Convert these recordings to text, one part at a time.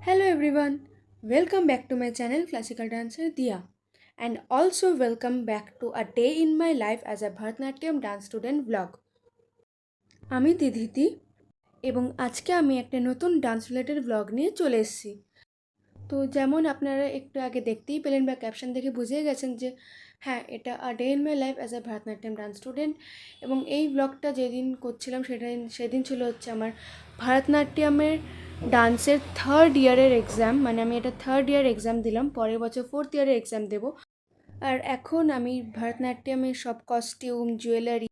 Hello everyone, welcome back to my channel Classical Dancer Dia, and also welcome back to a day in my life as a Bharatanatyam dance student vlog. আমি তিথিতি এবং আজকে আমি একটা নতুন dance related vlog নিয়ে চলে এসেছি। তো যেমন আপনারা একটু আগে দেখতেই পেলেন বা ক্যাপশন দেখে বুঝেই গেছেন যে হ্যাঁ, এটা a day in my life as a Bharatanatyam dance student. এবং এই ব্লগটা যেদিন করছিলাম সেদিন ছিল হচ্ছে আমার ভারতনাট্যমের ডান্সের থার্ড ইয়ারের এক্সাম। মানে আমি এটা থার্ড ইয়ার এক্সাম দিলাম, পরের বছর ফোর্থ ইয়ারের এক্সাম দেবো। আর এখন আমি ভারতনাট্যমের সব কস্টিউম, জুয়েলারি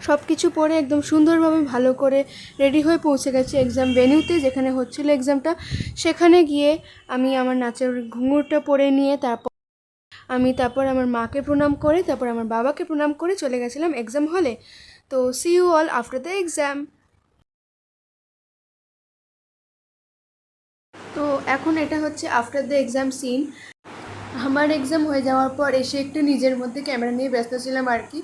সব কিছু পরে একদম সুন্দরভাবে ভালো করে রেডি হয়ে পৌঁছে গেছি এক্সাম ভেন্যুতে, যেখানে হচ্ছিলো এক্সামটা। সেখানে গিয়ে আমি আমার নাচের ঘুঙুরটা পরে নিয়ে তারপর আমার মাকে প্রণাম করে, তারপর আমার বাবাকে প্রণাম করে চলে গেছিলাম এক্সাম হলে। তো see you all after the exam. তো এখন এটা হচ্ছে আফটার দ্য এক্সাম সিন। আমার এক্সাম হয়ে যাওয়ার পর এসে একটু নিজের মধ্যে ক্যামেরা নিয়ে ব্যস্ত ছিলাম আর কি।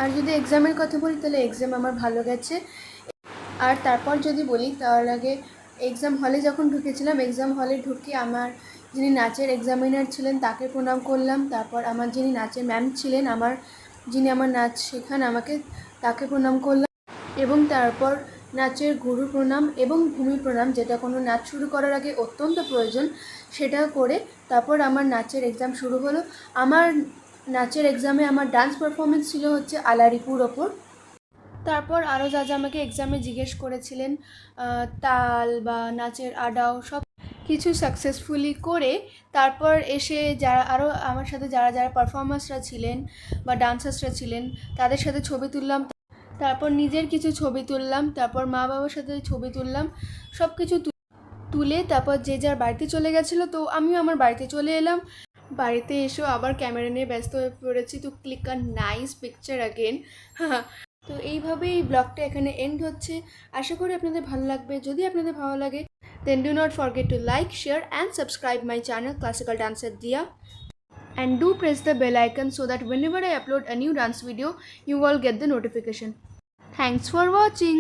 আর যদি এক্সামের কথা বলি তাহলে এক্সাম আমার ভালো গেছে। আর তারপর যদি বলি তার আগে এক্সাম হলে যখন ঢুকেছিলাম, এক্সাম হলে ঢুকে আমার যিনি নাচের এক্সামিনার ছিলেন তাকে প্রণাম করলাম। তারপর আমার যিনি নাচের ম্যাম ছিলেন, যিনি আমার নাচ শেখান আমাকে, তাকে প্রণাম করলাম। এবং তারপর নাচের গুরু প্রণাম এবং ভূমি প্রণাম, যেটা কোনো নাচ শুরু করার আগে অত্যন্ত প্রয়োজন, সেটা করে তারপর আমার নাচের এক্সাম শুরু হলো। আমার নাচের এক্সামে আমার ডান্স পারফরমেন্স ছিল হচ্ছে আলারিপুর ওপর। তারপর আরও যা যা আমাকে এক্সামে জিজ্ঞেস করেছিলেন, তাল বা নাচের আডাও সব কিছু সাকসেসফুলি করে তারপর এসে যারা আরও আমার সাথে যারা যারা পারফর্মার্সরা ছিলেন বা ডান্সার্সরা ছিলেন তাদের সাথে ছবি তুললাম। তারপর নিজের কিছু ছবি তুললাম, তারপর মা বাবার সাথে ছবি তুললাম। সব কিছু তুলে তারপর যে যার বাড়িতে চলে গেছিলো, তো আমিও আমার বাড়িতে চলে এলাম। বাড়িতে এসেও আবার ক্যামেরা নিয়ে ব্যস্ত হয়ে পড়েছি to click a nice picture again. তো এইভাবেই এই ব্লগটা এখানে এন্ড হচ্ছে। আশা করি আপনাদের ভালো লাগবে। যদি আপনাদের ভালো লাগে then do not forget to like, share and subscribe my channel Classical Dancer Dia, and do press the bell icon so that whenever I upload a new dance video you all get the notification. Thanks for watching.